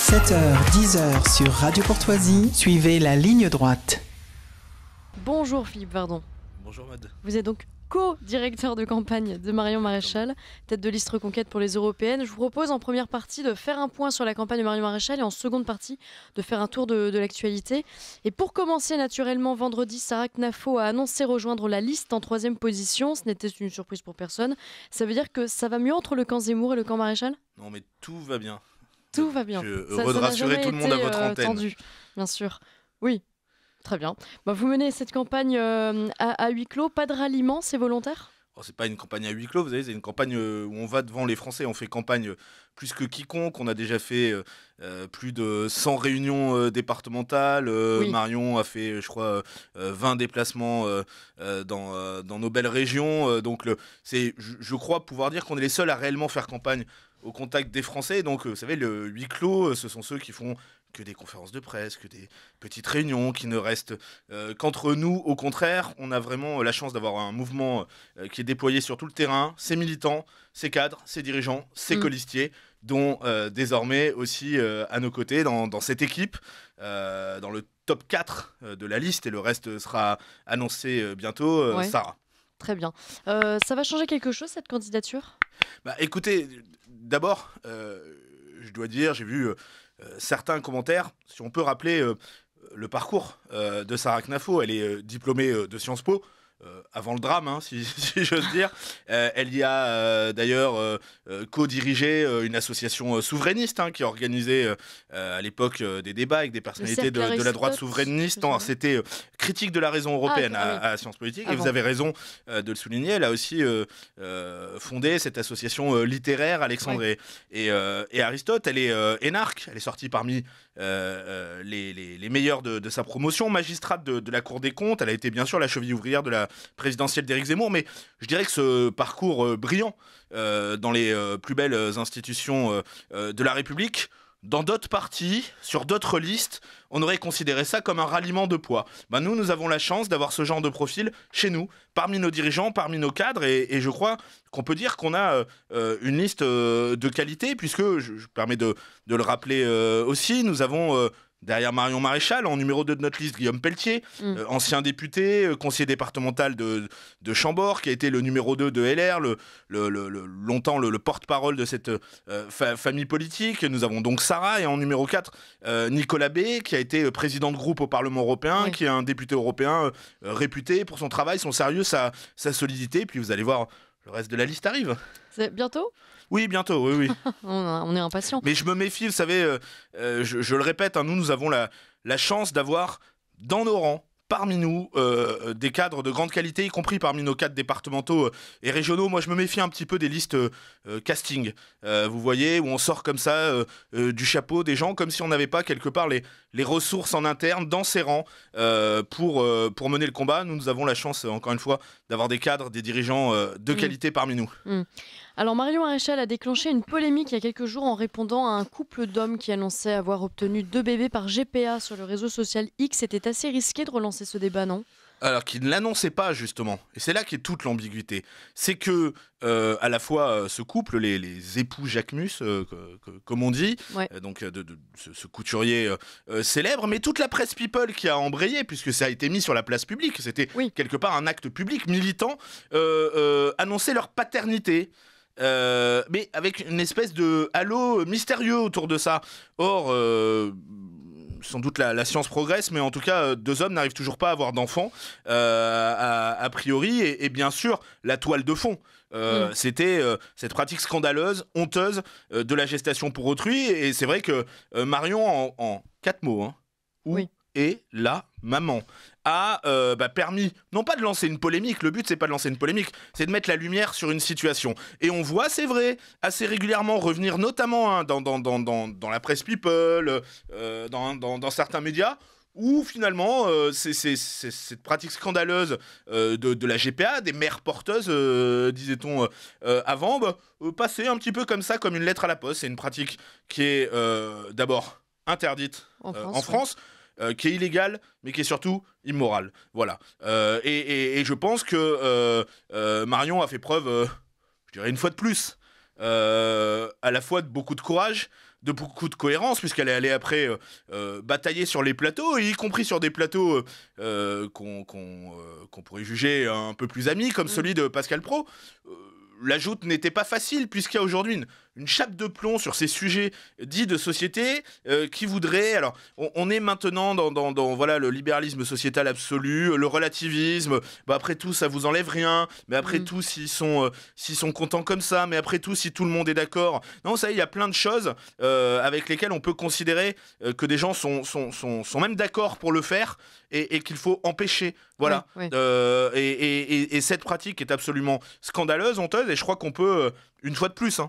7h-10h sur Radio Courtoisie, suivez la ligne droite. Bonjour Philippe Verdon. Bonjour Maud. Vous êtes donc co-directeur de campagne de Marion Maréchal, tête de liste Reconquête pour les européennes. Je vous propose en première partie de faire un point sur la campagne de Marion Maréchal et en seconde partie de faire un tour de l'actualité. Et pour commencer, naturellement, vendredi, Sarah Knafo a annoncé rejoindre la liste en 3e position. Ce n'était une surprise pour personne. Ça veut dire que ça va mieux entre le camp Zemmour et le camp Maréchal ? Non mais tout va bien. Tout va bien. Je suis heureux de rassurer tout le monde à votre antenne. Tendu, bien sûr. Oui. Très bien. Vous menez cette campagne à huis clos, pas de ralliement, c'est volontaire ? C'est pas une campagne à huis clos, vous savez, c'est une campagne où on va devant les Français. On fait campagne plus que quiconque. On a déjà fait plus de 100 réunions départementales. Oui. Marion a fait, je crois, 20 déplacements dans nos belles régions. Donc, je crois pouvoir dire qu'on est les seuls à réellement faire campagne au contact des Français. Donc, vous savez, le huis clos, ce sont ceux qui font que des conférences de presse, que des petites réunions, qui ne restent qu'entre nous. Au contraire, on a vraiment la chance d'avoir un mouvement qui est déployé sur tout le terrain, ses militants, ses cadres, ses dirigeants, ses colistiers, dont désormais aussi à nos côtés dans cette équipe, dans le top 4 de la liste, et le reste sera annoncé bientôt, Ouais. Sarah. Très bien. Ça va changer quelque chose, cette candidature ? Écoutez, d'abord, je dois dire, j'ai vu certains commentaires. Si on peut rappeler le parcours de Sarah Knafo, elle est diplômée de Sciences Po, avant le drame, hein, si j'ose dire. Elle y a d'ailleurs co-dirigé une association souverainiste qui organisait à l'époque des débats avec des personnalités de la droite souverainiste. C'était critique de la raison européenne à Sciences Politiques. Et vous avez raison de le souligner. Elle a aussi fondé cette association littéraire Alexandre et Aristote. Elle est énarque. Elle est sortie parmi les meilleurs de sa promotion, magistrate de la Cour des comptes. Elle a été bien sûr la cheville ouvrière de la présidentielle d'Éric Zemmour, mais je dirais que ce parcours brillant dans les plus belles institutions de la République, dans d'autres partis, sur d'autres listes, on aurait considéré ça comme un ralliement de poids. Nous avons la chance d'avoir ce genre de profil chez nous, parmi nos dirigeants, parmi nos cadres, et je crois qu'on peut dire qu'on a une liste de qualité, puisque, je permets de le rappeler aussi, nous avons derrière Marion Maréchal, en numéro 2 de notre liste, Guillaume Pelletier, ancien député, conseiller départemental de Chambord, qui a été le numéro 2 de LR, longtemps le porte-parole de cette famille politique. Nous avons donc Sarah, et en numéro 4, Nicolas B, qui a été président de groupe au Parlement européen, qui est un député européen réputé pour son travail, son sérieux, sa solidité. Puis vous allez voir, le reste de la liste arrive. C'est bientôt ? Oui, bientôt, oui. On est impatients. Mais je me méfie, vous savez, je le répète, nous avons la chance d'avoir dans nos rangs, parmi nous, des cadres de grande qualité, y compris parmi nos cadres départementaux et régionaux. Moi, je me méfie un petit peu des listes casting. Vous voyez, où on sort comme ça du chapeau des gens, comme si on n'avait pas quelque part les ressources en interne, dans ces rangs, pour mener le combat. Nous avons la chance, encore une fois, d'avoir des cadres, des dirigeants de qualité parmi nous. Alors Marion Maréchal a déclenché une polémique il y a quelques jours en répondant à un couple d'hommes qui annonçait avoir obtenu 2 bébés par GPA sur le réseau social X. C'était assez risqué de relancer ce débat, non ? Alors qu'ils ne l'annonçaient pas, justement. Et c'est là qu'est toute l'ambiguïté. C'est que, à la fois, ce couple, les époux Jacquemus, comme on dit, donc de ce couturier célèbre, mais toute la presse people qui a embrayé, puisque ça a été mis sur la place publique, c'était quelque part un acte public militant, annonçait leur paternité. Mais avec une espèce de halo mystérieux autour de ça. Or, sans doute la science progresse, mais en tout cas, 2 hommes n'arrivent toujours pas à avoir d'enfants, a priori, et bien sûr, la toile de fond. C'était cette pratique scandaleuse, honteuse, de la gestation pour autrui, et c'est vrai que Marion, en 4 mots, est la maman, a permis, non pas de lancer une polémique, le but c'est pas de lancer une polémique, c'est de mettre la lumière sur une situation. Et on voit, c'est vrai, assez régulièrement revenir, notamment dans la presse people, dans certains médias, où finalement c'est cette pratique scandaleuse de la GPA, des mères porteuses, disait-on avant, passait un petit peu comme ça, comme une lettre à la poste. C'est une pratique qui est d'abord interdite en France. Qui est illégale, mais qui est surtout immorale. Voilà. Et je pense que Marion a fait preuve, je dirais une fois de plus, à la fois de beaucoup de courage, de beaucoup de cohérence, puisqu'elle est allée après batailler sur les plateaux, y compris sur des plateaux qu'on pourrait juger un peu plus amis, comme celui de Pascal Praud. La joute n'était pas facile, puisqu'il y a aujourd'hui une chape de plomb sur ces sujets dits de société qui voudrait... Alors, on est maintenant dans voilà, le libéralisme sociétal absolu, le relativisme. Bah, après tout, ça vous enlève rien. Mais après tout, s'ils sont contents comme ça, mais après tout, si tout le monde est d'accord... Non, ça, il y a plein de choses avec lesquelles on peut considérer que des gens sont même d'accord pour le faire et qu'il faut empêcher. Voilà. Oui. Et cette pratique est absolument scandaleuse, honteuse, et je crois qu'on peut, une fois de plus,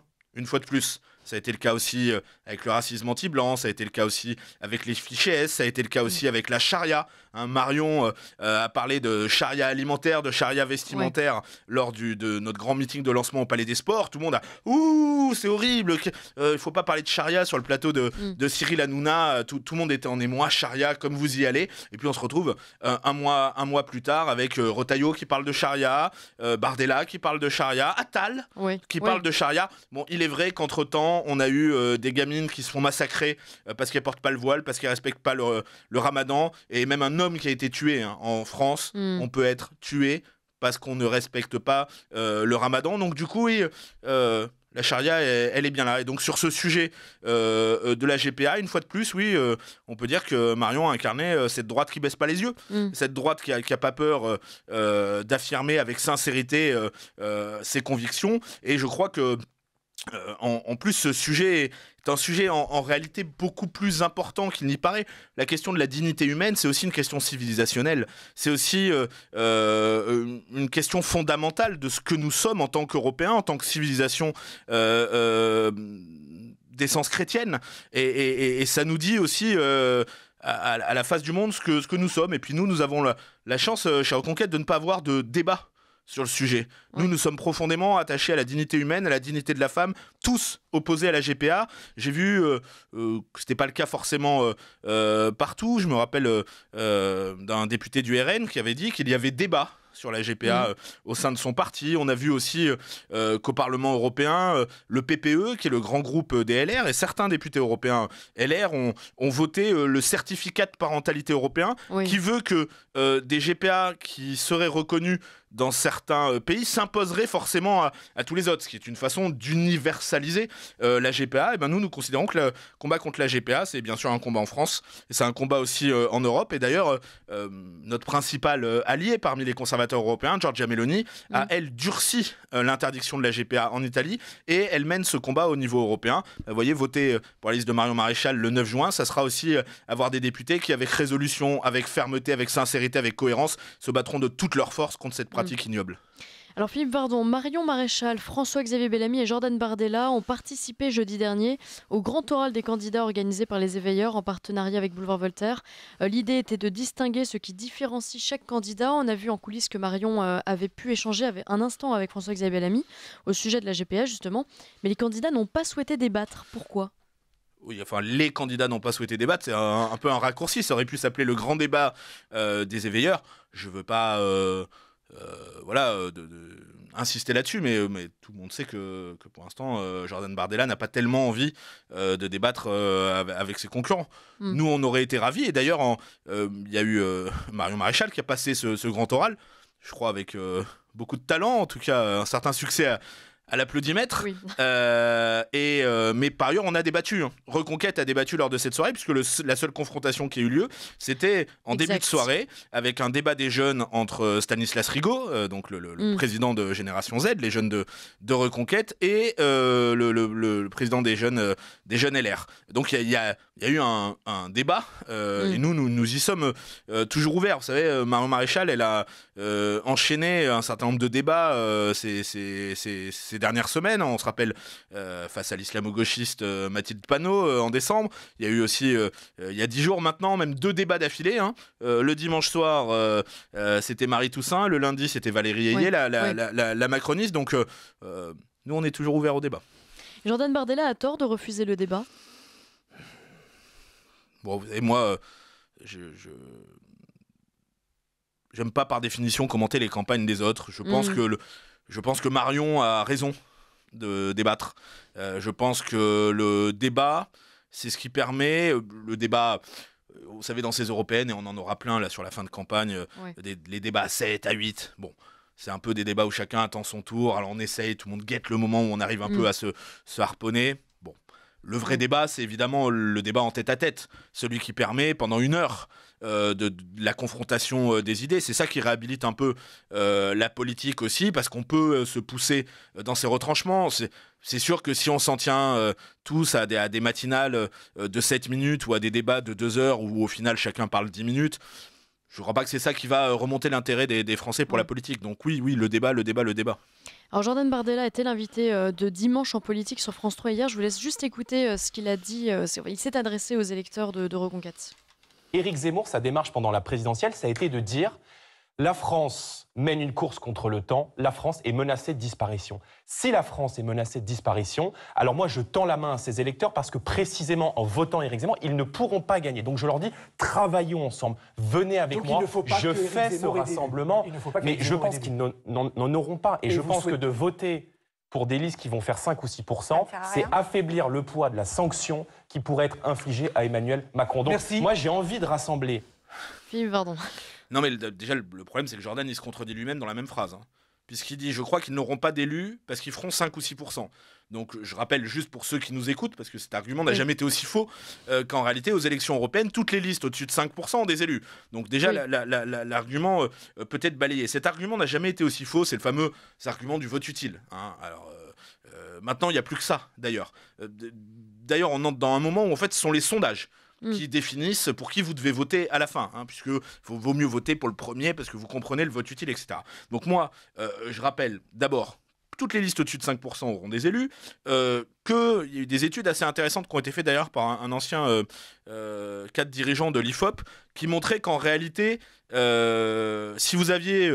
ça a été le cas aussi avec le racisme anti-blanc, ça a été le cas aussi avec les fichiers S, ça a été le cas aussi avec la charia. Marion a parlé de charia alimentaire, de charia vestimentaire lors de notre grand meeting de lancement au Palais des Sports. Tout le monde a « Ouh, c'est horrible, il faut pas parler de charia sur le plateau de Cyril Hanouna. » Tout le monde était en émoi, charia, comme vous y allez. Et puis on se retrouve un mois plus tard avec Retailleau qui parle de charia, Bardella qui parle de charia, Attal qui parle de charia. Bon, il est vrai qu'entre-temps, on a eu des gamines qui se font massacrer parce qu'elles portent pas le voile, parce qu'elles respectent pas le ramadan, et même un homme qui a été tué en France. On peut être tué parce qu'on ne respecte pas le ramadan. Donc du coup, oui, la charia, elle est bien là. Et donc sur ce sujet de la GPA, une fois de plus, oui, on peut dire que Marion a incarné cette droite qui baisse pas les yeux, cette droite qui a pas peur d'affirmer avec sincérité ses convictions. Et je crois que en plus, ce sujet est un sujet en réalité beaucoup plus important qu'il n'y paraît. La question de la dignité humaine, c'est aussi une question civilisationnelle. C'est aussi une question fondamentale de ce que nous sommes en tant qu'Européens, en tant que civilisation d'essence chrétienne. Et ça nous dit aussi... à la face du monde ce que nous sommes. Et puis nous avons la chance, chez Reconquête, de ne pas avoir de débat sur le sujet. Nous sommes profondément attachés à la dignité humaine, à la dignité de la femme, tous opposés à la GPA. J'ai vu que c'était pas le cas forcément partout. Je me rappelle d'un député du RN qui avait dit qu'il y avait débat sur la GPA au sein de son parti. On a vu aussi qu'au Parlement européen, le PPE, qui est le grand groupe des LR, et certains députés européens LR ont voté le certificat de parentalité européen, qui veut que des GPA qui seraient reconnus dans certains pays s'imposeraient forcément à tous les autres, ce qui est une façon d'universaliser la GPA. Et ben nous considérons que le combat contre la GPA, c'est bien sûr un combat en France, et c'est un combat aussi en Europe. Et d'ailleurs, notre principal allié parmi les conservateurs européens, Giorgia Meloni, a, elle, durci l'interdiction de la GPA en Italie, et elle mène ce combat au niveau européen. Vous voyez, voter pour la liste de Marion Maréchal le 9 juin, ça sera aussi avoir des députés qui, avec résolution, avec fermeté, avec sincérité, avec cohérence, se battront de toutes leurs forces contre cette pratique ignoble. Alors Philippe Vardon, Marion Maréchal, François-Xavier Bellamy et Jordan Bardella ont participé jeudi dernier au grand oral des candidats organisé par les Éveilleurs en partenariat avec Boulevard Voltaire. L'idée était de distinguer ce qui différencie chaque candidat. On a vu en coulisses que Marion avait pu échanger un instant avec François-Xavier Bellamy au sujet de la GPA justement, mais les candidats n'ont pas souhaité débattre. Pourquoi ? Oui, enfin, les candidats n'ont pas souhaité débattre, c'est un peu un raccourci. Ça aurait pu s'appeler le grand débat des Éveilleurs. Je veux pas... insister là-dessus, mais tout le monde sait que pour l'instant, Jordan Bardella n'a pas tellement envie de débattre avec ses concurrents. Nous, on aurait été ravis, et d'ailleurs, il y a eu Marion Maréchal qui a passé ce grand oral, je crois avec beaucoup de talent, en tout cas un certain succès à l'applaudimètre. Oui. Mais par ailleurs, on a débattu. Reconquête a débattu lors de cette soirée, puisque la seule confrontation qui a eu lieu, c'était en début de soirée, avec un débat des jeunes entre Stanislas Rigaud, donc le président de Génération Z, les jeunes de Reconquête, et le président des jeunes LR. Donc il y a eu un débat, et nous y sommes toujours ouverts. Vous savez, Marion Maréchal, elle a enchaîné un certain nombre de débats ces dernières semaines. On se rappelle face à l'islamo-gauchiste Mathilde Panot en décembre. Il y a eu aussi, il y a 10 jours maintenant, même 2 débats d'affilée. Le dimanche soir, c'était Marie Toussaint. Le lundi, c'était Valérie Ayé, la macroniste. Donc, nous, on est toujours ouverts au débat. Jordan Bardella a tort de refuser le débat ? Bon, vous savez, moi, j'aime pas par définition commenter les campagnes des autres. Je pense que Marion a raison de débattre. Je pense que le débat, c'est ce qui permet, le débat, vous savez, dans ces européennes, et on en aura plein là sur la fin de campagne, les débats à 7, à 8, bon, c'est un peu des débats où chacun attend son tour, alors on essaye, tout le monde guette le moment où on arrive un peu à se harponner. Bon, le vrai débat, c'est évidemment le débat en tête-à-tête, celui qui permet pendant 1 heure de la confrontation des idées. C'est ça qui réhabilite un peu la politique aussi, parce qu'on peut se pousser dans ses retranchements. C'est sûr que si on s'en tient tous à des matinales de 7 minutes ou à des débats de 2 heures où au final chacun parle 10 minutes, je ne crois pas que c'est ça qui va remonter l'intérêt des Français pour la politique. Donc oui, le débat. Alors Jordan Bardella était l'invité de Dimanche en politique sur France 3 hier. Je vous laisse juste écouter ce qu'il a dit. Il s'est adressé aux électeurs de Reconquête. Éric Zemmour, sa démarche pendant la présidentielle, ça a été de dire la France mène une course contre le temps, la France est menacée de disparition. Si la France est menacée de disparition, alors moi je tends la main à ces électeurs parce que précisément en votant Éric Zemmour, ils ne pourront pas gagner. Donc je leur dis, travaillons ensemble, venez avec moi, je fais ce rassemblement, mais je pense qu'ils n'en auront pas. Et je pense que de voter pour des listes qui vont faire 5 ou 6%, c'est affaiblir le poids de la sanction qui pourrait être infligée à Emmanuel Macron. Donc moi j'ai envie de rassembler. Philippe, pardon. Non mais déjà le problème c'est que Jordan il se contredit lui-même dans la même phrase. Puisqu'il dit je crois qu'ils n'auront pas d'élus parce qu'ils feront 5 ou 6%. Donc je rappelle juste pour ceux qui nous écoutent, parce que cet argument n'a jamais été aussi faux, qu'en réalité aux élections européennes, toutes les listes au-dessus de 5% ont des élus. Donc déjà l'argument peut être balayé. Cet argument n'a jamais été aussi faux, c'est le fameux argument du vote utile. Alors maintenant il n'y a plus que ça d'ailleurs. D'ailleurs on entre dans un moment où en fait ce sont les sondages qui définissent pour qui vous devez voter à la fin, puisque vaut mieux voter pour le premier parce que vous comprenez le vote utile, etc. Donc moi, je rappelle d'abord, toutes les listes au-dessus de 5% auront des élus, qu'il y a eu des études assez intéressantes qui ont été faites d'ailleurs par un ancien cadre dirigeant de l'IFOP, qui montraient qu'en réalité, si vous aviez,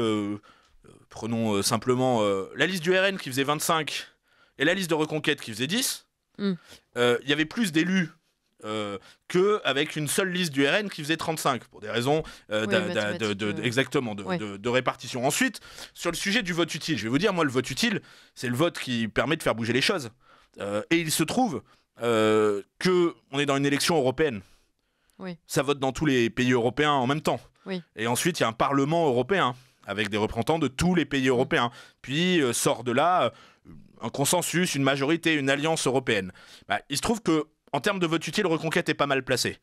prenons simplement la liste du RN qui faisait 25 et la liste de Reconquête qui faisait 10, il y avait plus d'élus qu'avec une seule liste du RN qui faisait 35, pour des raisons exactement de répartition. Ensuite, sur le sujet du vote utile, je vais vous dire, moi, le vote utile, c'est le vote qui permet de faire bouger les choses. Et il se trouve qu'on est dans une élection européenne. Ça vote dans tous les pays européens en même temps. Et ensuite, il y a un Parlement européen avec des représentants de tous les pays européens. Puis sort de là un consensus, une majorité, une alliance européenne. Il se trouve que en termes de vote utile, Reconquête est pas mal placé.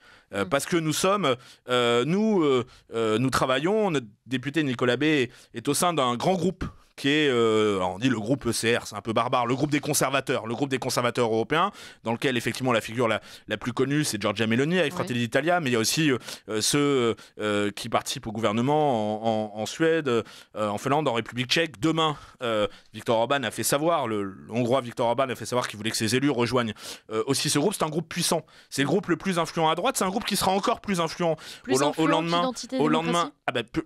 Parce que nous sommes, nous travaillons, notre député Nicolas Bay est au sein d'un grand groupe qui est, on dit le groupe ECR, c'est un peu barbare, le groupe des conservateurs européens, dans lequel effectivement la figure la plus connue c'est Giorgia Meloni avec Fratelli d'Italia, mais il y a aussi ceux qui participent au gouvernement en Suède, en Finlande, en République tchèque. Demain, Viktor Orban a fait savoir, le Hongrois Viktor Orban a fait savoir qu'il voulait que ses élus rejoignent aussi ce groupe. C'est un groupe puissant, c'est le groupe le plus influent à droite, c'est un groupe qui sera encore plus influent au lendemain.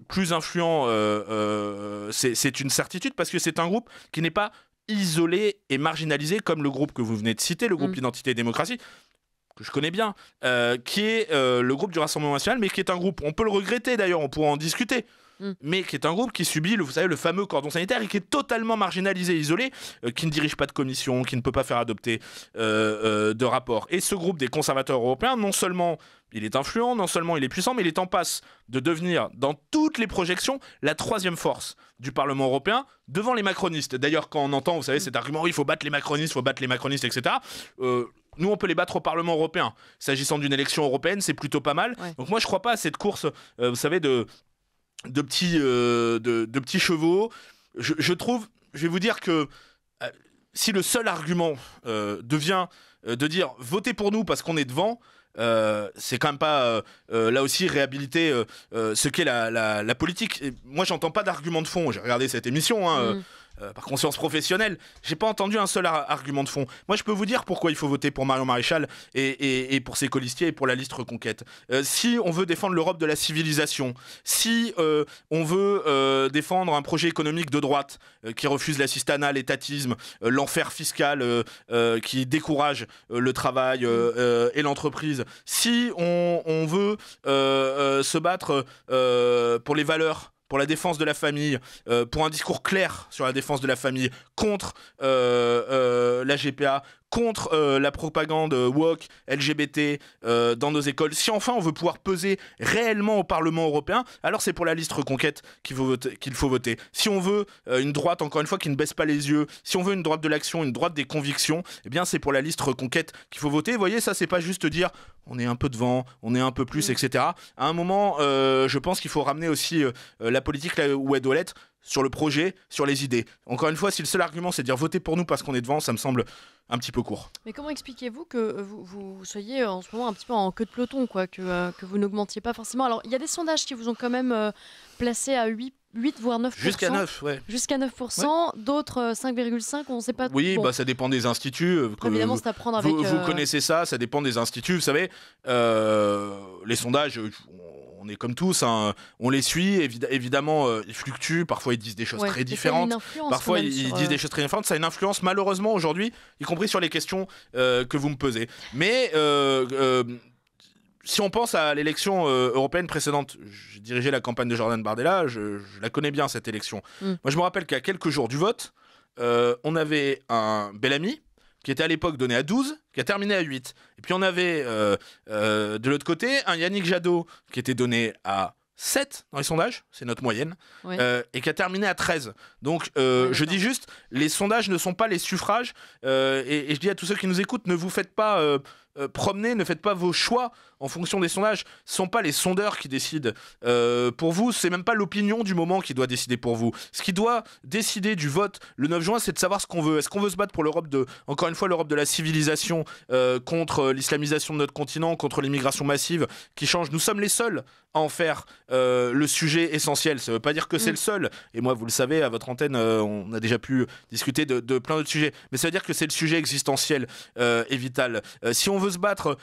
Plus influent, c'est une certitude, parce que c'est un groupe qui n'est pas isolé et marginalisé comme le groupe que vous venez de citer, le groupe Identité et Démocratie, que je connais bien, qui est le groupe du Rassemblement national, mais qui est un groupe, on peut le regretter d'ailleurs, on pourra en discuter, mais qui est un groupe qui subit, vous savez, le fameux cordon sanitaire et qui est totalement marginalisé, isolé, qui ne dirige pas de commission, qui ne peut pas faire adopter de rapport. Et ce groupe des conservateurs européens, non seulement il est influent, non seulement il est puissant, mais il est en passe de devenir, dans toutes les projections, la troisième force du Parlement européen devant les macronistes. D'ailleurs, quand on entend, vous savez, cet argument, oui, il faut battre les macronistes, etc., nous, on peut les battre au Parlement européen. S'agissant d'une élection européenne, c'est plutôt pas mal. Donc moi, je crois pas à cette course, vous savez, de petits chevaux. Je trouve, je vais vous dire que si le seul argument devient de dire votez pour nous parce qu'on est devant, c'est quand même pas là aussi réhabiliter ce qu'est la politique. Et moi, j'entends pas d'argument de fond. J'ai regardé cette émission par conscience professionnelle, j'ai pas entendu un seul argument de fond. Moi, je peux vous dire pourquoi il faut voter pour Marion Maréchal et pour ses colistiers et pour la liste Reconquête. Si on veut défendre l'Europe de la civilisation, si on veut défendre un projet économique de droite qui refuse l'assistanat, l'étatisme, l'enfer fiscal qui décourage le travail et l'entreprise, si on veut se battre pour les valeurs pour la défense de la famille, pour un discours clair sur la défense de la famille, contre la GPA, contre la propagande woke, LGBT dans nos écoles. Si enfin on veut pouvoir peser réellement au Parlement européen, alors c'est pour la liste Reconquête qu'il faut voter. Si on veut une droite, encore une fois, qui ne baisse pas les yeux, si on veut une droite de l'action, une droite des convictions, eh bien c'est pour la liste Reconquête qu'il faut voter. Vous voyez, ça c'est pas juste dire on est un peu devant, on est un peu plus, etc. À un moment, je pense qu'il faut ramener aussi la politique là où elle doit l'être, sur le projet, sur les idées. Encore une fois, si le seul argument c'est de dire votez pour nous parce qu'on est devant, ça me semble un petit peu court. Mais comment expliquez-vous que vous soyez en ce moment un petit peu en queue de peloton, quoi, que vous n'augmentiez pas forcément? Alors, il y a des sondages qui vous ont quand même placé à 8 voire 9%. Jusqu'à 9, ouais. Jusqu'à 9%, d'autres 5,5%, on ne sait pas. Oui, bon. Ça dépend des instituts. Évidemment, c'est à prendre avec... Vous connaissez ça dépend des instituts. Vous savez, les sondages... On est comme tous, hein, on les suit, évidemment, ils fluctuent, parfois ils disent des choses très différentes, parfois ils disent des choses très différentes, ça a une influence malheureusement aujourd'hui, y compris sur les questions que vous me posez. Mais si on pense à l'élection européenne précédente, j'ai dirigé la campagne de Jordan Bardella, je la connais bien cette élection. Moi je me rappelle qu'à quelques jours du vote, on avait un Bellamy, qui était à l'époque donné à 12, qui a terminé à 8. Et puis on avait de l'autre côté un Yannick Jadot qui était donné à 7 dans les sondages, c'est notre moyenne, et qui a terminé à 13. Donc je dis juste, les sondages ne sont pas les suffrages, et je dis à tous ceux qui nous écoutent, ne vous faites pas promener, ne faites pas vos choix en fonction des sondages. Ce ne sont pas les sondeurs qui décident pour vous, c'est même pas l'opinion du moment qui doit décider pour vous. Ce qui doit décider du vote le 9 juin, c'est de savoir ce qu'on veut. Est-ce qu'on veut se battre pour l'Europe encore une fois, l'Europe de la civilisation, contre l'islamisation de notre continent, contre l'immigration massive qui change? Nous sommes les seuls à en faire le sujet essentiel. Ça ne veut pas dire que c'est le seul. Et moi, vous le savez, à votre antenne, on a déjà pu discuter de plein d'autres sujets. Mais ça veut dire que c'est le sujet existentiel et vital. Si on veut se battre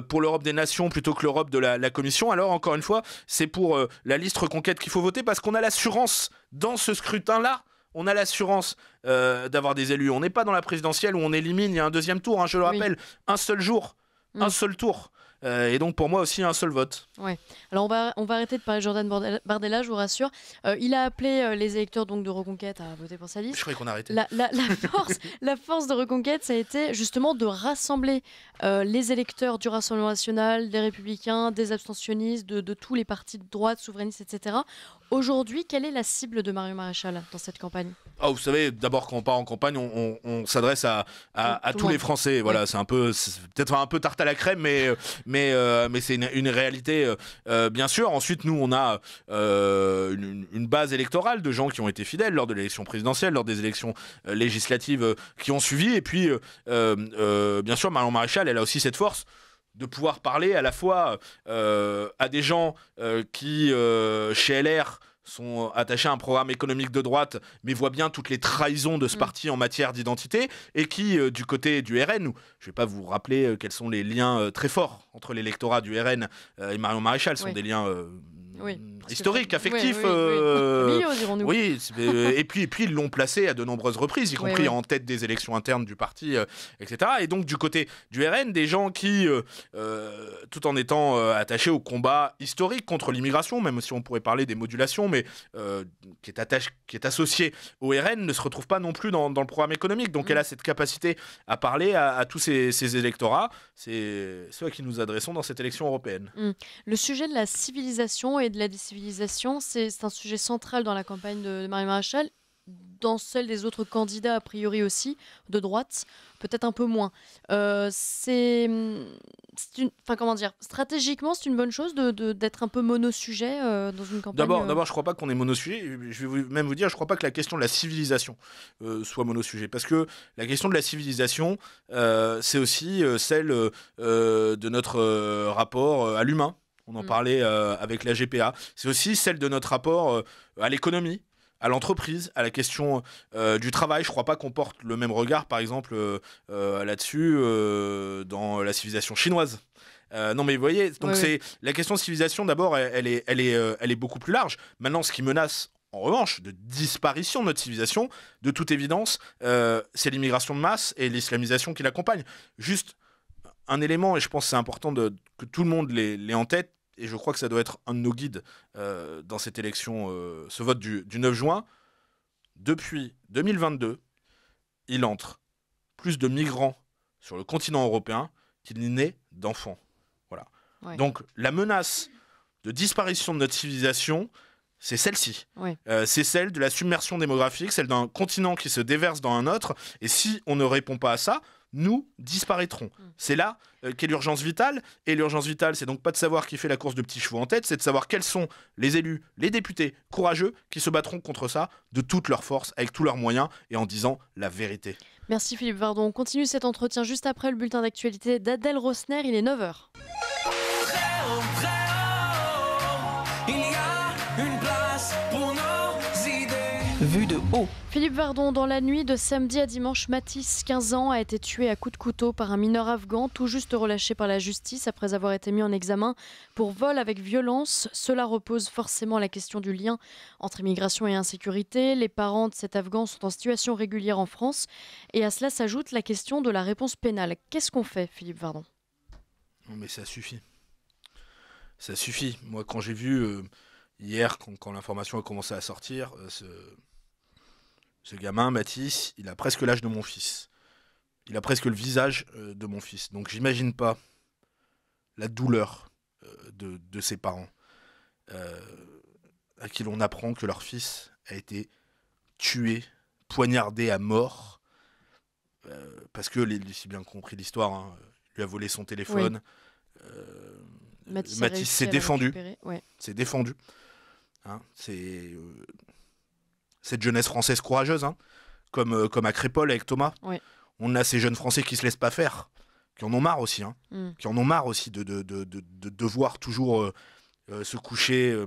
pour l'Europe des nations plutôt que l'Europe de la Commission, alors encore une fois, c'est pour la liste Reconquête qu'il faut voter, parce qu'on a l'assurance dans ce scrutin-là, on a l'assurance d'avoir des élus. On n'est pas dans la présidentielle où on élimine, il y a un deuxième tour, hein, je le rappelle, un seul jour, un seul tour. Et donc pour moi aussi un seul vote. Ouais. Alors on va arrêter de parler de Jordan Bardella, je vous rassure. Il a appelé les électeurs donc de Reconquête à voter pour sa liste. Je croyais qu'on arrêtait. La force de Reconquête, ça a été justement de rassembler les électeurs du Rassemblement national, des Républicains, des abstentionnistes, de tous les partis de droite, souverainistes, etc. Aujourd'hui, quelle est la cible de Marion Maréchal dans cette campagne? Vous savez, d'abord quand on part en campagne, on s'adresse à tous les Français. Voilà, c'est peut-être un peu tarte à la crème, mais c'est une réalité, bien sûr. Ensuite, nous, on a une base électorale de gens qui ont été fidèles lors de l'élection présidentielle, lors des élections législatives qui ont suivi. Et puis, bien sûr, Marion Maréchal, elle a aussi cette force de pouvoir parler à la fois à des gens qui, chez LR, sont attachés à un programme économique de droite, mais voient bien toutes les trahisons de ce parti en matière d'identité, et qui, du côté du RN, je ne vais pas vous rappeler quels sont les liens très forts entre l'électorat du RN et Marion Maréchal, sont des liens historiques, affectifs. Oui, et puis ils l'ont placé à de nombreuses reprises, y compris en tête des élections internes du parti, etc. Et donc du côté du RN, des gens qui, tout en étant attachés au combat historique contre l'immigration, même si on pourrait parler des modulations, mais qui est associé au RN, ne se retrouve pas non plus dans le programme économique. Donc elle a cette capacité à parler à tous ces électorats. C'est ceux à qui nous adressons dans cette élection européenne. Le sujet de la civilisation et de la décivilisation, c'est un sujet central dans la campagne de Marion Maréchal, dans celle des autres candidats a priori aussi, de droite, peut-être un peu moins. Stratégiquement, c'est une bonne chose d'être un peu monosujet dans une campagne. D'abord, je crois pas qu'on est monosujet. Je vais même vous dire, je crois pas que la question de la civilisation soit monosujet, parce que la question de la civilisation, c'est aussi celle de notre rapport à l'humain. On en parlait avec la GPA. C'est aussi celle de notre rapport à l'économie, à l'entreprise, à la question du travail. Je ne crois pas qu'on porte le même regard, par exemple, là-dessus dans la civilisation chinoise. Non, mais vous voyez, donc la question de civilisation, d'abord, elle est beaucoup plus large. Maintenant, ce qui menace, en revanche, de disparition de notre civilisation, de toute évidence, c'est l'immigration de masse et l'islamisation qui l'accompagne. Juste un élément, et je pense que c'est important que tout le monde l'ait en tête, et je crois que ça doit être un de nos guides dans cette élection, ce vote du 9 juin, depuis 2022, il entre plus de migrants sur le continent européen qu'il n'y naît d'enfants. Voilà. Ouais. Donc la menace de disparition de notre civilisation, c'est celle-ci. Ouais. C'est celle de la submersion démographique, celle d'un continent qui se déverse dans un autre. Et si on ne répond pas à ça, nous disparaîtrons. C'est là qu'est l'urgence vitale. Et l'urgence vitale, c'est donc pas de savoir qui fait la course de petits chevaux en tête, c'est de savoir quels sont les élus, les députés courageux qui se battront contre ça de toute leur force, avec tous leurs moyens et en disant la vérité. Merci Philippe Vardon. On continue cet entretien juste après le bulletin d'actualité d'Adèle Rosner. Il est 9h. Vue de haut. Philippe Vardon, dans la nuit de samedi à dimanche, Matisse, 15 ans, a été tué à coups de couteau par un mineur afghan, tout juste relâché par la justice après avoir été mis en examen pour vol avec violence. Cela repose forcément la question du lien entre immigration et insécurité. Les parents de cet Afghan sont en situation régulière en France. Et à cela s'ajoute la question de la réponse pénale. Qu'est-ce qu'on fait, Philippe Vardon ? Non mais ça suffit. Ça suffit. Moi, quand j'ai vu hier, quand l'information a commencé à sortir, ce gamin, Matisse, il a presque l'âge de mon fils. Il a presque le visage de mon fils. Donc j'imagine pas la douleur de ses parents à qui l'on apprend que leur fils a été tué, poignardé à mort parce que, si bien compris l'histoire, hein, lui a volé son téléphone. Oui. Matisse s'est défendu. Ouais. C'est défendu. Hein, c'est cette jeunesse française courageuse, hein, comme à Crépol avec Thomas. Ouais. On a ces jeunes Français qui se laissent pas faire, qui en ont marre aussi, hein, qui en ont marre aussi de devoir toujours se coucher.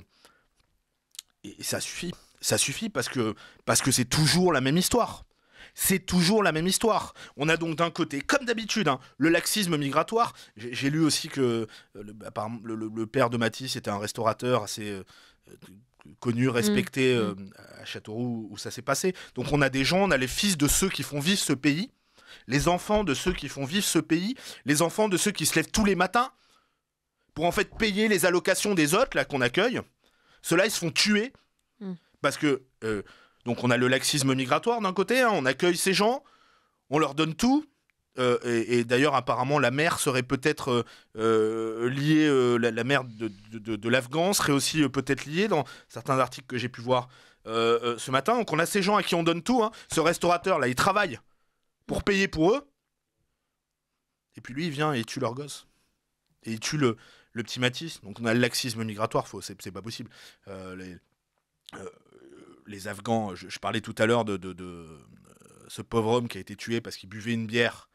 Et ça suffit parce que c'est toujours la même histoire. C'est toujours la même histoire. On a donc d'un côté, comme d'habitude, hein, le laxisme migratoire. J'ai lu aussi que le père de Matisse était un restaurateur assez connu, respecté à Châteauroux où ça s'est passé. Donc on a des gens, on a les fils de ceux qui font vivre ce pays, les enfants de ceux qui font vivre ce pays, les enfants de ceux qui se lèvent tous les matins pour en fait payer les allocations des autres là qu'on accueille. Ceux-là, ils se font tuer parce que... donc on a le laxisme migratoire d'un côté, hein, on accueille ces gens, on leur donne tout, et d'ailleurs apparemment la mère serait peut-être liée, la mère de l'Afghan serait aussi peut-être liée dans certains articles que j'ai pu voir ce matin. Donc on a ces gens à qui on donne tout, hein. Ce restaurateur là, il travaille pour payer pour eux, et puis lui il vient et il tue leur gosse, et il tue le petit Matisse. Donc on a le laxisme migratoire, c'est pas possible. Les Afghans, je parlais tout à l'heure de ce pauvre homme qui a été tué parce qu'il buvait une bière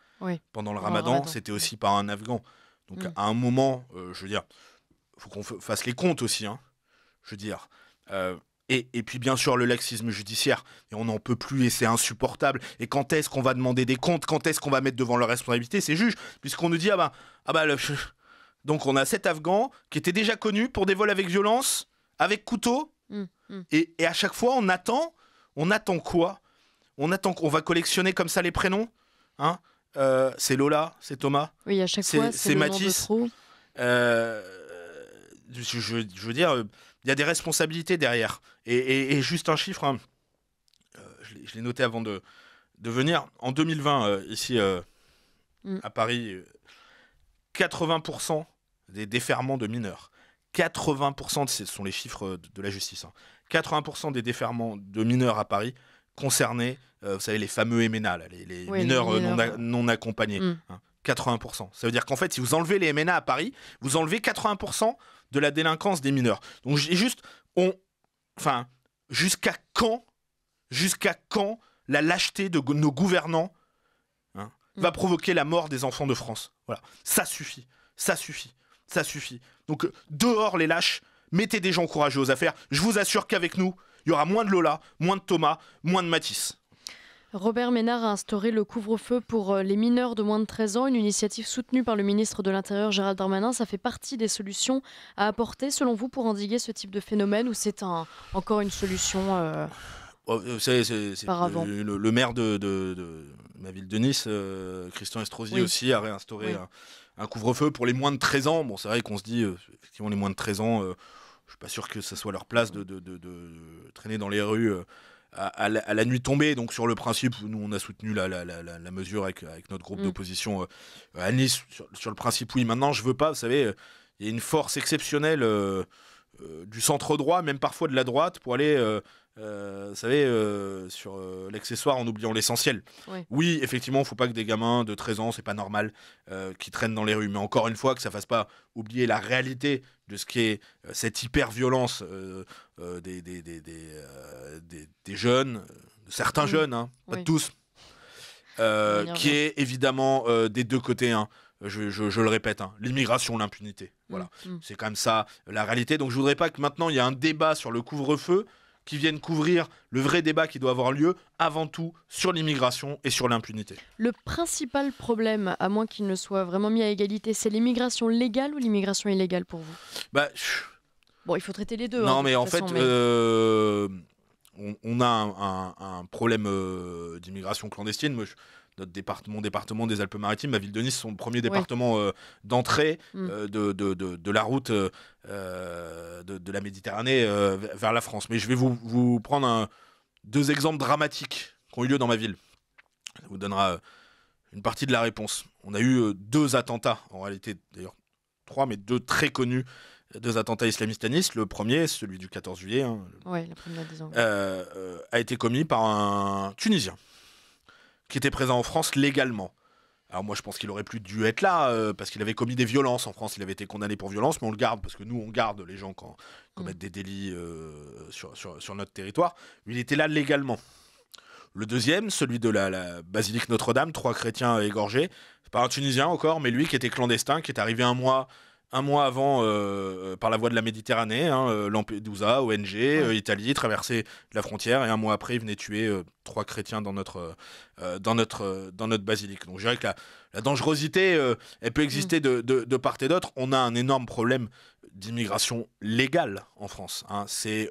pendant le Ramadan. C'était aussi par un Afghan. Donc à un moment, je veux dire, il faut qu'on fasse les comptes aussi. Hein, je veux dire. Et puis bien sûr le laxisme judiciaire. Et on n'en peut plus et c'est insupportable. Et quand est-ce qu'on va demander des comptes ? Quand est-ce qu'on va mettre devant leur responsabilité ces juges ? Puisqu'on nous dit, donc on a cet Afghan qui était déjà connu pour des vols avec violence, avec couteau. Et à chaque fois, on attend quoi ? On attend qu'on va collectionner comme ça les prénoms, hein ? C'est Lola, c'est Thomas. Oui, à chaque fois, c'est Matisse. Je veux dire, il y a des responsabilités derrière. Et juste un chiffre, hein, je l'ai noté avant de venir. En 2020, ici à Paris, 80% des déferments de mineurs. 80%, ce sont les chiffres de la justice, hein. 80% des déferments de mineurs à Paris concernaient, vous savez, les fameux MNA, là, les mineurs non accompagnés. Hein, 80%. Ça veut dire qu'en fait, si vous enlevez les MNA à Paris, vous enlevez 80% de la délinquance des mineurs. Donc jusqu'à quand la lâcheté de nos gouvernants va provoquer la mort des enfants de France ? Voilà, ça suffit. Donc dehors les lâches, mettez des gens courageux aux affaires. Je vous assure qu'avec nous, il y aura moins de Lola, moins de Thomas, moins de Matisse. Robert Ménard a instauré le couvre-feu pour les mineurs de moins de 13 ans, une initiative soutenue par le ministre de l'Intérieur Gérald Darmanin. Ça fait partie des solutions à apporter, selon vous, pour endiguer ce type de phénomène, ou c'est encore une solution C'est le maire de ma ville de Nice, Christian Estrosi aussi, a réinstauré un couvre-feu pour les moins de 13 ans. Bon, c'est vrai qu'on se dit, effectivement, les moins de 13 ans, je ne suis pas sûr que ça soit leur place de traîner dans les rues à la nuit tombée. Donc, sur le principe, nous, on a soutenu la mesure avec notre groupe d'opposition à Nice. Sur le principe, oui. Maintenant, je ne veux pas, vous savez, il y a une force exceptionnelle du centre droit, même parfois de la droite, pour aller, vous savez, sur l'accessoire en oubliant l'essentiel. Oui, effectivement, il ne faut pas que des gamins de 13 ans, c'est pas normal, qui traînent dans les rues. Mais encore une fois, que ça ne fasse pas oublier la réalité de ce qu'est cette hyper-violence des jeunes, de certains jeunes, hein, pas de tous, qui est évidemment des deux côtés, hein. Je le répète, hein, l'immigration, l'impunité. Voilà. C'est quand même ça, la réalité. Donc je voudrais pas que maintenant il y ait un débat sur le couvre-feu qui vienne couvrir le vrai débat qui doit avoir lieu avant tout sur l'immigration et sur l'impunité. Le principal problème, à moins qu'il ne soit vraiment mis à égalité, c'est l'immigration légale ou l'immigration illégale pour vous ? Bon, il faut traiter les deux. Non, mais en fait, on a un problème d'immigration clandestine. Moi, mon département des Alpes-Maritimes, ma ville de Nice, sont le premier département d'entrée de la route de la Méditerranée vers la France. Mais je vais vous prendre deux exemples dramatiques qui ont eu lieu dans ma ville. Ça vous donnera une partie de la réponse. On a eu 2 attentats, en réalité d'ailleurs 3, mais 2 très connus, 2 attentats islamistes à Nice. Le premier, celui du 14 juillet, la première des a été commis par un Tunisien qui était présent en France légalement. Alors moi je pense qu'il aurait plus dû être là parce qu'il avait commis des violences en France, il avait été condamné pour violence, mais on le garde parce que nous on garde les gens quand ils commettent des délits sur notre territoire. Il était là légalement. Le deuxième, celui de la basilique Notre-Dame, 3 chrétiens égorgés, c'est pas un Tunisien encore, mais lui qui était clandestin, qui est arrivé un mois avant par la voie de la Méditerranée, Lampedusa, ONG, Italie, traversé la frontière, et un mois après il venait tuer 3 chrétiens dans notre basilique. Donc je dirais que la dangerosité, elle peut exister de part et d'autre. On a un énorme problème d'immigration légale en France. C'est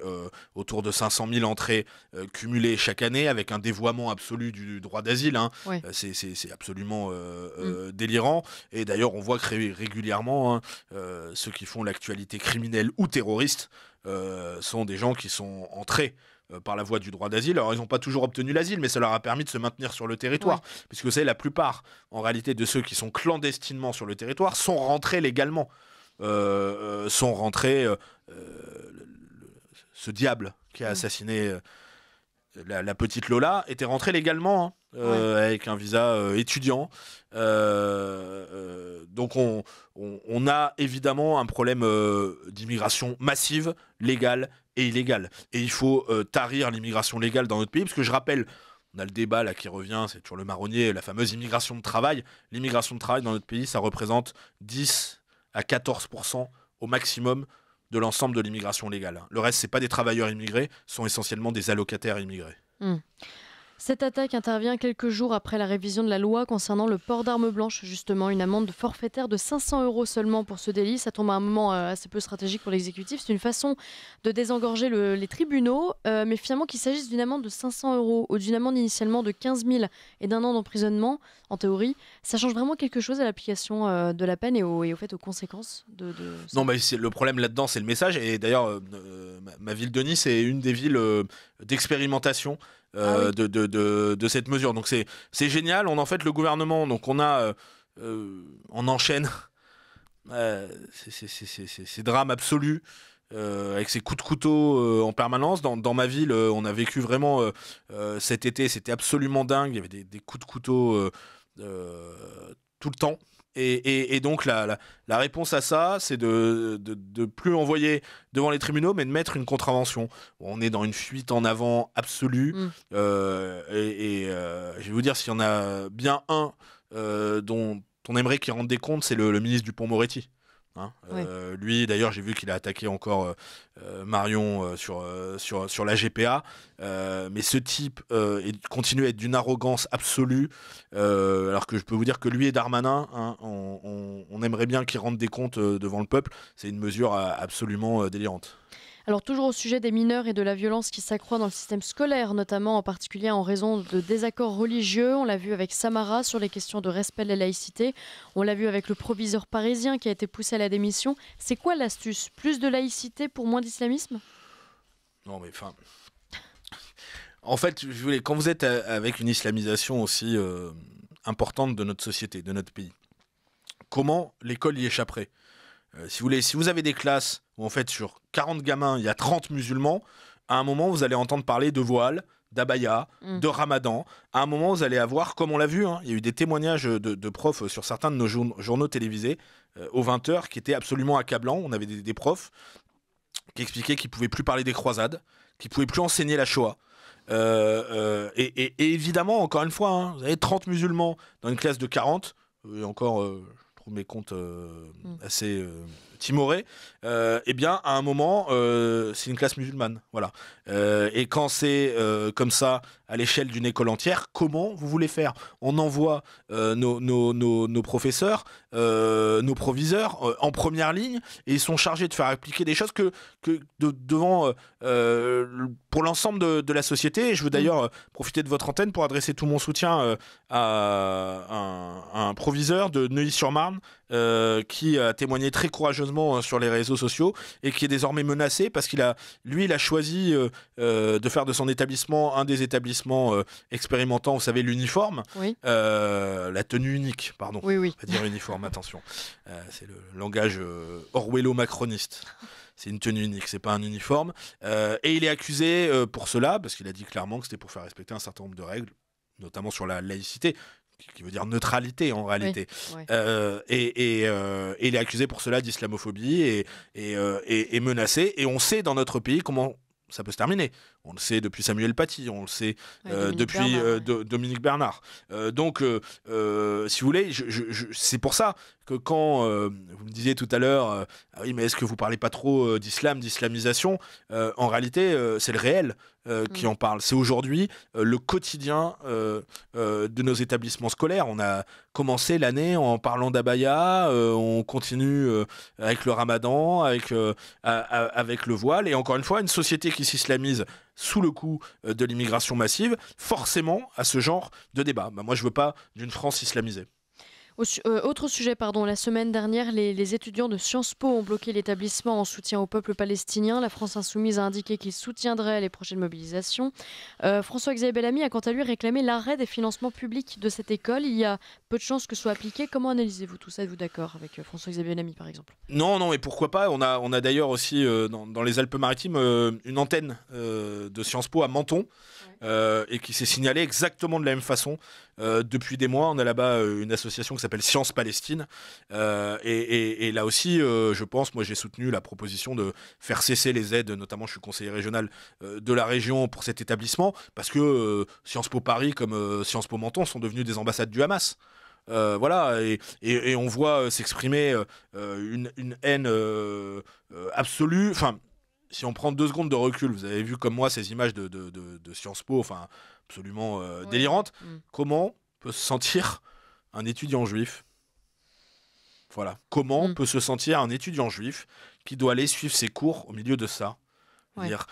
autour de 500 000 entrées cumulées chaque année, avec un dévoiement absolu du droit d'asile. C'est absolument délirant. Et d'ailleurs, on voit que régulièrement, ceux qui font l'actualité criminelle ou terroriste sont des gens qui sont entrés par la voie du droit d'asile. Alors, ils n'ont pas toujours obtenu l'asile, mais ça leur a permis de se maintenir sur le territoire. Puisque vous savez, la plupart, en réalité, de ceux qui sont clandestinement sur le territoire sont rentrés légalement. Sont rentrés ce diable qui a assassiné la petite Lola était rentré légalement avec un visa étudiant. Donc on a évidemment un problème d'immigration massive, légale et illégale. Et il faut tarir l'immigration légale dans notre pays, parce que je rappelle, on a le débat là qui revient, c'est toujours le marronnier, la fameuse immigration de travail. L'immigration de travail dans notre pays, ça représente 10 à 14% au maximum de l'ensemble de l'immigration légale. Le reste, ce n'est pas des travailleurs immigrés, ce sont essentiellement des allocataires immigrés. Cette attaque intervient quelques jours après la révision de la loi concernant le port d'armes blanches. Justement, une amende forfaitaire de 500 € seulement pour ce délit. Ça tombe à un moment assez peu stratégique pour l'exécutif. C'est une façon de désengorger les tribunaux, mais finalement qu'il s'agisse d'une amende de 500 € ou d'une amende initialement de 15 000 et d'1 an d'emprisonnement, en théorie, ça change vraiment quelque chose à l'application de la peine et au fait aux conséquences de ça. Non, mais le problème là-dedans, c'est le message. Et d'ailleurs, ma ville de Nice est une des villes d'expérimentation de cette mesure. Donc c'est génial. On en fait le gouvernement. Donc on enchaîne ces drames absolus avec ces coups de couteau en permanence. Dans ma ville, on a vécu vraiment cet été. C'était absolument dingue. Il y avait des coups de couteau tout le temps. Et donc la réponse à ça, c'est de plus envoyer devant les tribunaux, mais de mettre une contravention. On est dans une fuite en avant absolue. Je vais vous dire, s'il y en a bien un dont on aimerait qu'il rende des comptes, c'est le ministre Dupond-Moretti. Lui, d'ailleurs, j'ai vu qu'il a attaqué encore Marion sur la GPA. Mais ce type continue à être d'une arrogance absolue. Alors que je peux vous dire que lui et Darmanin, on on aimerait bien qu'ils rendent des comptes devant le peuple. C'est une mesure absolument délirante. Alors toujours au sujet des mineurs et de la violence qui s'accroît dans le système scolaire, notamment en particulier en raison de désaccords religieux. On l'a vu avec Samara sur les questions de respect de la laïcité. On l'a vu avec le proviseur parisien qui a été poussé à la démission. C'est quoi l'astuce? Plus de laïcité pour moins d'islamisme? Non mais enfin... En fait, quand vous êtes avec une islamisation aussi importante de notre société, de notre pays, comment l'école y échapperait? Si vous avez des classes où en fait sur 40 gamins, il y a 30 musulmans, à un moment vous allez entendre parler de voile, d'abaya, de ramadan. À un moment vous allez avoir, comme on l'a vu, il y a eu des témoignages de profs sur certains de nos journaux télévisés aux 20h qui étaient absolument accablants. On avait des profs qui expliquaient qu'ils ne pouvaient plus parler des croisades, qu'ils ne pouvaient plus enseigner la Shoah. Et évidemment, encore une fois, vous avez 30 musulmans dans une classe de 40, et encore... je trouve mes comptes assez timorés, eh bien, à un moment, c'est une classe musulmane. Voilà. Et quand c'est comme ça, à l'échelle d'une école entière, comment vous voulez faire? On envoie nos professeurs, nos proviseurs en première ligne, et ils sont chargés de faire appliquer des choses devant pour l'ensemble de la société. Et je veux d'ailleurs profiter de votre antenne pour adresser tout mon soutien à un proviseur de Neuilly-sur-Marne qui a témoigné très courageusement sur les réseaux sociaux et qui est désormais menacé parce qu'il a choisi de faire de son établissement un des établissements expérimentant, vous savez, l'uniforme, Oui. La tenue unique, pardon. Oui. On va dire uniforme, attention. C'est le langage orwello-macroniste. C'est une tenue unique, c'est pas un uniforme. Et il est accusé pour cela, parce qu'il a dit clairement que c'était pour faire respecter un certain nombre de règles, notamment sur la laïcité, qui veut dire neutralité en réalité. Oui. Et il est accusé pour cela d'islamophobie et menacé. Et on sait dans notre pays comment ça peut se terminer. On le sait depuis Samuel Paty, on le sait depuis Dominique Bernard. Donc, si vous voulez, c'est pour ça que quand vous me disiez tout à l'heure, ah oui, mais est-ce que vous parlez pas trop d'islamisation? En réalité, c'est le réel qui en parle. C'est aujourd'hui le quotidien de nos établissements scolaires. On a commencé l'année en parlant d'abaya, on continue avec le ramadan, avec le voile, et encore une fois, une société qui s'islamise sous le coup de l'immigration massive, forcément à ce genre de débat. Moi, je veux pas d'une France islamisée. Autre sujet, la semaine dernière, les étudiants de Sciences Po ont bloqué l'établissement en soutien au peuple palestinien. La France insoumise a indiqué qu'il soutiendrait les prochaines mobilisations. François-Xavier Bellamy a quant à lui réclamé l'arrêt des financements publics de cette école. Il y a peu de chances que ce soit appliqué. Comment analysez-vous tout ça? Êtes-vous d'accord avec François-Xavier Bellamy, par exemple? Non, mais pourquoi pas? On a d'ailleurs aussi dans les Alpes-Maritimes une antenne de Sciences Po à Menton, et qui s'est signalée exactement de la même façon. Depuis des mois, on a là-bas une association qui s'appelle Science Palestine, et là aussi, je pense, moi j'ai soutenu la proposition de faire cesser les aides, notamment je suis conseiller régional de la région pour cet établissement, parce que Sciences Po Paris comme Sciences Po Menton sont devenus des ambassades du Hamas. Voilà, et on voit s'exprimer une haine absolue. Enfin, si on prend 2 secondes de recul, vous avez vu comme moi ces images de Sciences Po, enfin absolument délirantes. Comment peut se sentir un étudiant juif? Voilà. Comment peut se sentir un étudiant juif qui doit aller suivre ses cours au milieu de ça? Dire,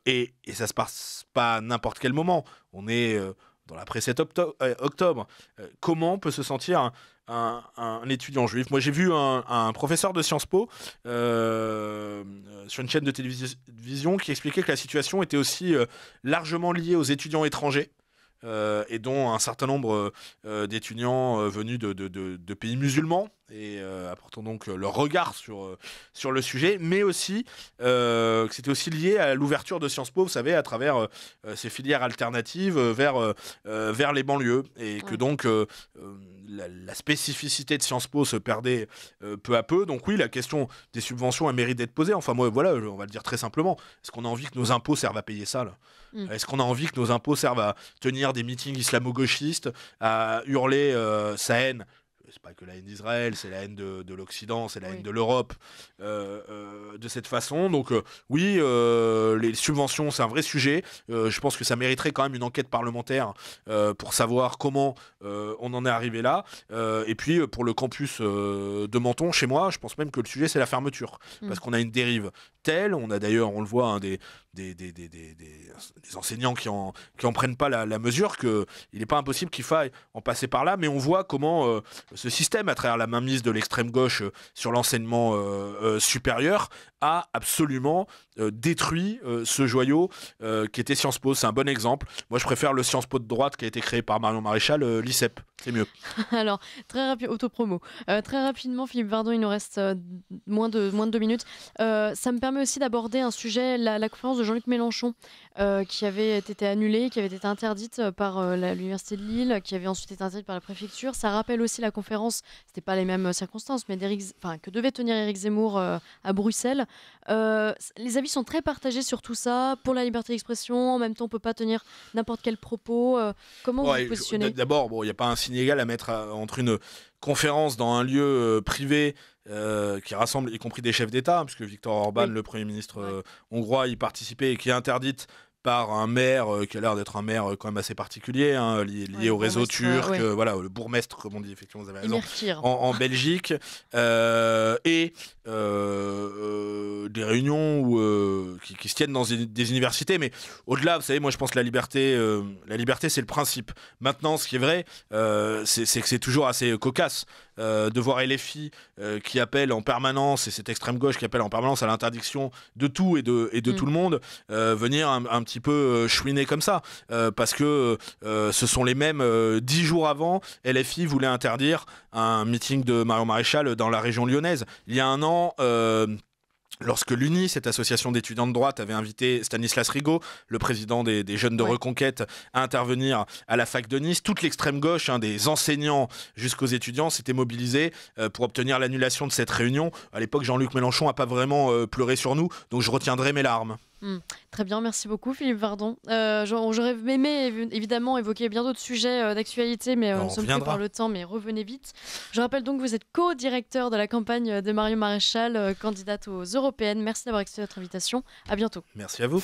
et ça se passe pas à n'importe quel moment. On est dans la précède octobre. Comment peut se sentir un étudiant juif? Moi, j'ai vu un professeur de Sciences Po sur une chaîne de télévision qui expliquait que la situation était aussi largement liée aux étudiants étrangers. Et dont un certain nombre d'étudiants venus de pays musulmans et apportant donc leur regard sur le sujet, mais aussi que c'était aussi lié à l'ouverture de Sciences Po, vous savez, à travers ces filières alternatives vers les banlieues, et que donc la spécificité de Sciences Po se perdait peu à peu. Donc oui, la question des subventions a mérite d'être posée. Enfin moi, voilà, on va le dire très simplement. Est-ce qu'on a envie que nos impôts servent à payer ça, là? Est-ce qu'on a envie que nos impôts servent à tenir des meetings islamo-gauchistes, à hurler sa haine c'est pas que la haine d'Israël, c'est la haine de l'Occident, c'est la haine de l'Europe, de cette façon. Donc oui, les subventions, c'est un vrai sujet. Je pense que ça mériterait quand même une enquête parlementaire pour savoir comment on en est arrivé là. Et puis pour le campus de Menton, chez moi, je pense même que le sujet, c'est la fermeture. Parce qu'on a une dérive telle, on a d'ailleurs, on le voit, hein, des enseignants qui en prennent pas la mesure, qu'il n'est pas impossible qu'il faille en passer par là, mais on voit comment ce système, à travers la mainmise de l'extrême gauche sur l'enseignement supérieur, a absolument détruit ce joyau qui était Sciences Po. C'est un bon exemple. Moi, je préfère le Sciences Po de droite qui a été créé par Marion Maréchal, l'ICEP. C'est mieux. Alors, très rapide, autopromo. Très rapidement, Philippe Vardon, il nous reste moins de 2 minutes. Ça me permet aussi d'aborder un sujet, la conférence de Jean-Luc Mélenchon, qui avait été annulée, qui avait été interdite par l'Université de Lille, qui avait ensuite été interdite par la préfecture. Ça rappelle aussi la conférence, c'était pas les mêmes circonstances, mais que devait tenir Éric Zemmour à Bruxelles. Les avis sont très partagés sur tout ça. Pour la liberté d'expression, en même temps, on peut pas tenir n'importe quel propos. Comment vous vous positionnez ? D'abord, il n'y a pas un signe égal à mettre entre une conférence dans un lieu privé qui rassemble y compris des chefs d'État, puisque Viktor Orban, le Premier ministre hongrois, y participait, et qui est interdite par un maire qui a l'air d'être un maire quand même assez particulier, hein, lié au réseau turc, voilà, le bourgmestre, comme on dit, effectivement, vous avez raison, en Belgique, et des réunions qui se tiennent dans des universités. Mais au-delà, vous savez, moi je pense que la liberté c'est le principe. Maintenant, ce qui est vrai, c'est que c'est toujours assez cocasse de voir LFI qui appelle en permanence, et cette extrême gauche qui appelle en permanence à l'interdiction de tout et de tout le monde, venir un petit peu chouiner comme ça, parce que ce sont les mêmes 10 jours avant, LFI voulait interdire un meeting de Marion Maréchal dans la région lyonnaise. Il y a un an, lorsque l'UNI, cette association d'étudiants de droite, avait invité Stanislas Rigaud, le président des Jeunes de Reconquête, à intervenir à la fac de Nice, toute l'extrême gauche, des enseignants jusqu'aux étudiants, s'était mobilisée pour obtenir l'annulation de cette réunion. À l'époque, Jean-Luc Mélenchon n'a pas vraiment pleuré sur nous, donc je retiendrai mes larmes. Très bien, merci beaucoup Philippe Vardon. J'aurais aimé évidemment évoquer bien d'autres sujets d'actualité, mais nous sommes pris par le temps, mais revenez vite. Je rappelle donc que vous êtes co-directeur de la campagne de Marion Maréchal, candidate aux européennes. Merci d'avoir accepté notre invitation. À bientôt. Merci à vous.